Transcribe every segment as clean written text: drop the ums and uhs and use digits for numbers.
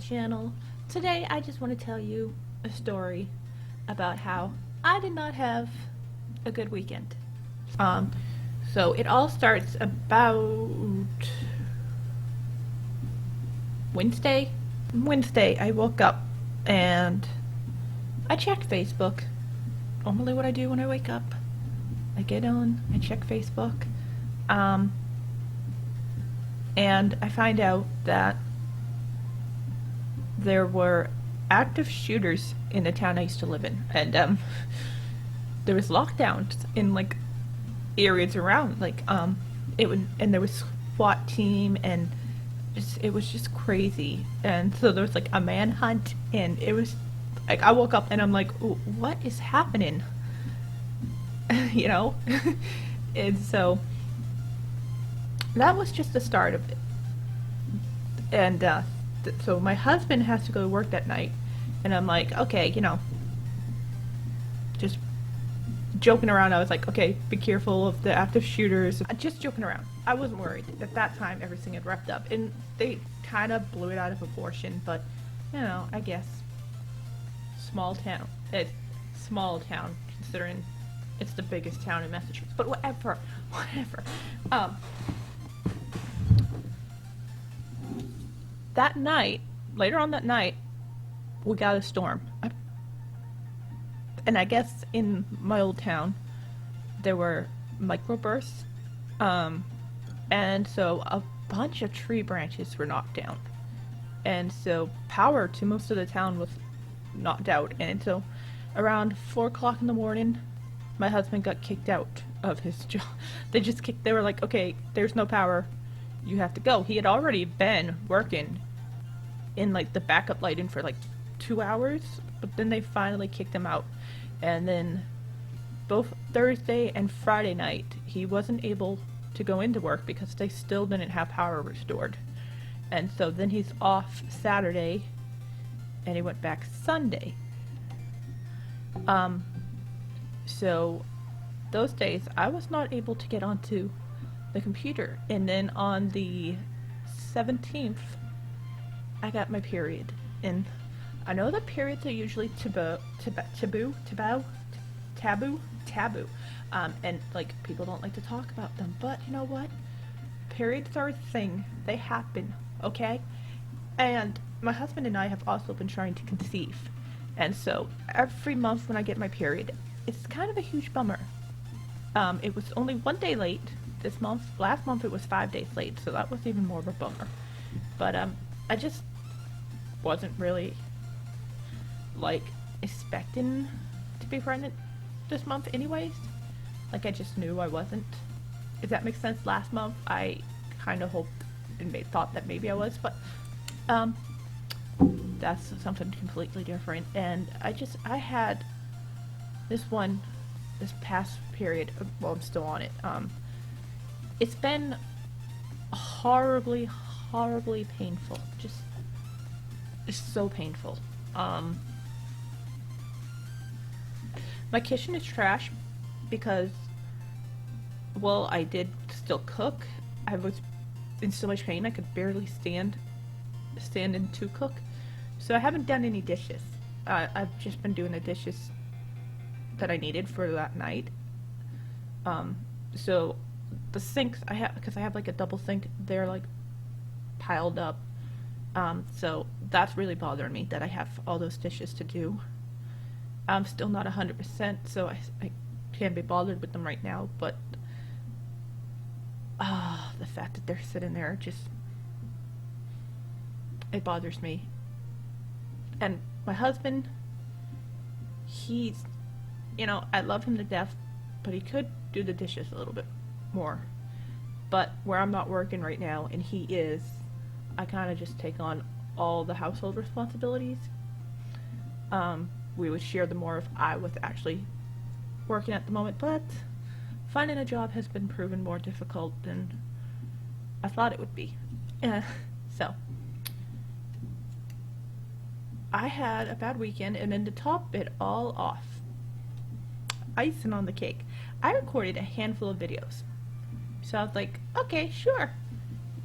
channel. Today I just want to tell you a story about how I did not have a good weekend. So it all starts about Wednesday. Wednesday I woke up and I checked Facebook. Normally what I do when I wake up. I get on, I check Facebook, and I find out that there were active shooters in the town I used to live in, and there was lockdowns in like areas around, and there was SWAT team, and it was just crazy, and so there was like a manhunt, and it was like I woke up and I'm like, what is happening? You know. And so that was just the start of it, and so my husband has to go to work that night, and I'm like, okay, just joking around. I was like, okay, be careful of the active shooters. Just joking around. I wasn't worried. At that time, everything had wrapped up, and they kind of blew it out of proportion, but, I guess small town. It's small town, considering it's the biggest town in Massachusetts, but whatever. That night, later on that night, we got a storm. And I guess in my old town, there were microbursts, and so a bunch of tree branches were knocked down. And so power to most of the town was knocked out. And so around 4 o'clock in the morning, my husband got kicked out of his job. They were like, okay, there's no power, you have to go. He had already been working in like the backup lighting for like 2 hours, but then they finally kicked him out. And then both Thursday and Friday night, he wasn't able to go into work because they still didn't have power restored. And so then he's off Saturday, and he went back Sunday. So those days I was not able to get onto the computer. And then on the 17th, I got my period. And I know that periods are usually taboo. And like people don't like to talk about them, but you know what? Periods are a thing. They happen, okay? And my husband and I have also been trying to conceive. And so every month when I get my period, it's kind of a huge bummer. It was only 1 day late this month. Last month it was 5 days late, so that was even more of a bummer. But I just wasn't really like expecting to be pregnant this month anyways. Like I just knew I wasn't. If that makes sense. Last month I kind of hoped and thought that maybe I was, but that's something completely different. And I had this past period, well, I'm still on it. It's been horribly painful. It's so painful. My kitchen is trash because, well, I did still cook. I was in so much pain I could barely stand and to cook. So I haven't done any dishes. I've just been doing the dishes that I needed for that night. So the sinks because I have like a double sink, they're like piled up. So that's really bothering me that I have all those dishes to do. I'm still not 100%, so I can't be bothered with them right now, but the fact that they're sitting there it bothers me. And my husband, he's, I love him to death, but he could do the dishes a little bit more. But where I'm not working right now, and he is, I kind of just take on all the household responsibilities. We would share them more if I was actually working at the moment, but finding a job has been proven more difficult than I thought it would be. So I had a bad weekend, and then to top it all off, icing on the cake, I recorded a handful of videos. So I was like, okay, sure.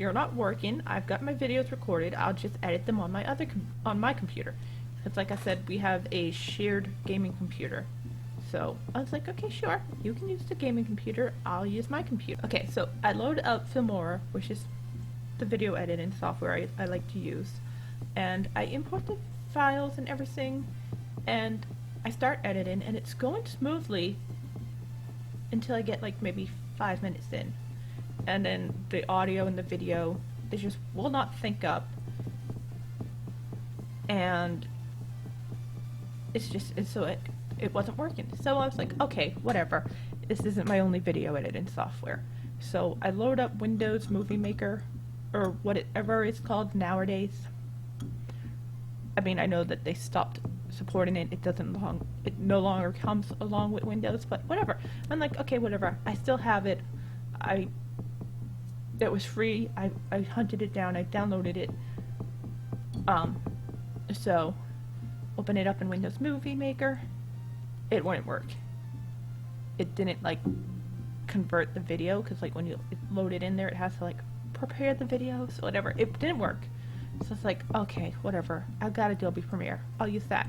you're not working. I've got my videos recorded. I'll just edit them on my computer. It's like I said, we have a shared gaming computer. So I was like, okay, sure, you can use the gaming computer, I'll use my computer. Okay, so I load up Filmora, which is the video editing software I like to use, and I import the files and everything, and I start editing, and it's going smoothly until I get like maybe 5 minutes in. And then the audio and the video, they just will not sync up. And it wasn't working. So I was like, okay, whatever. This isn't my only video editing software. So I load up Windows Movie Maker, or whatever it's called nowadays. I mean, I know that they stopped supporting it. It no longer comes along with Windows, but whatever. I'm like, okay, whatever. I still have it. It was free. I hunted it down. I downloaded it. So open it up in Windows Movie Maker. It wouldn't work. It didn't like convert the video, because like when you load it in there, it has to like prepare the video, so whatever. It didn't work. So it's like, okay, whatever. I've got Adobe Premiere. I'll use that.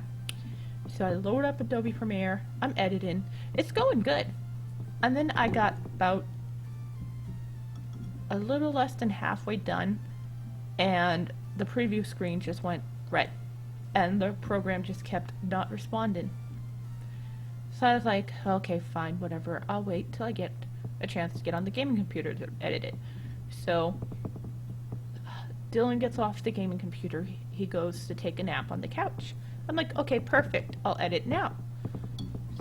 So I load up Adobe Premiere. I'm editing. It's going good. And then I got about a little less than halfway done, and the preview screen just went red. And the program just kept not responding. So I was like, okay, fine, whatever. I'll wait till I get a chance to get on the gaming computer to edit it. So Dylan gets off the gaming computer. He goes to take a nap on the couch. I'm like, okay, perfect. I'll edit now.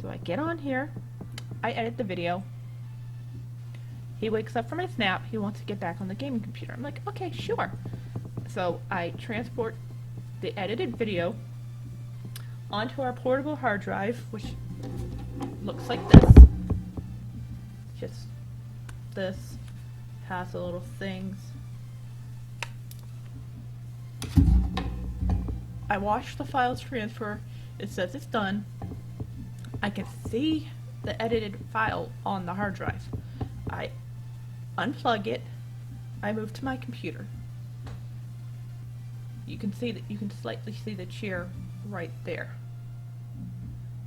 So I get on here. I edit the video. He wakes up from his nap. He wants to get back on the gaming computer. I'm like, okay, sure. So I transport the edited video onto our portable hard drive, which looks like this. Just this. Has the little things. I watch the files transfer. It says it's done. I can see the edited file on the hard drive. I unplug it. I move to my computer. You can see that, you can slightly see the chair right there.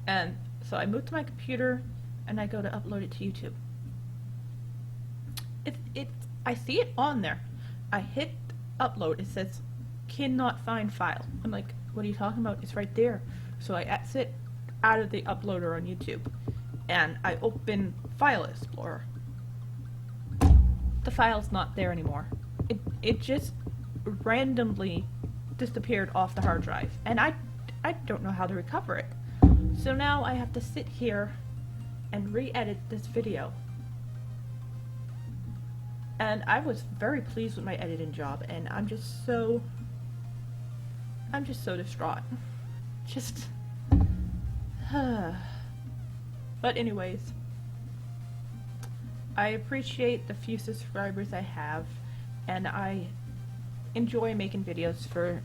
And so I move to my computer and I go to upload it to YouTube. I see it on there. I hit upload. It says cannot find file. I'm like, what are you talking about? It's right there. So I exit out of the uploader on YouTube and I open File Explorer. The file's not there anymore. It just randomly disappeared off the hard drive, and I don't know how to recover it. So now I have to sit here and re-edit this video. And I was very pleased with my editing job, and I'm just so distraught. Just but anyways, I appreciate the few subscribers I have, and I enjoy making videos for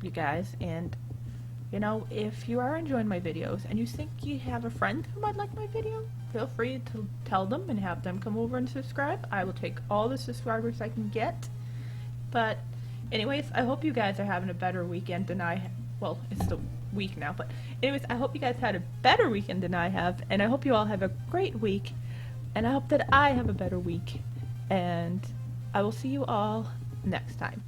you guys. And you know, if you are enjoying my videos and you think you have a friend who might like my video, feel free to tell them and have them come over and subscribe. I will take all the subscribers I can get. But anyways, I hope you guys are having a better weekend than I well, it's the week now, but anyways, I hope you guys had a better weekend than I have, and I hope you all have a great week, and I hope that I have a better week, and I will see you all next time.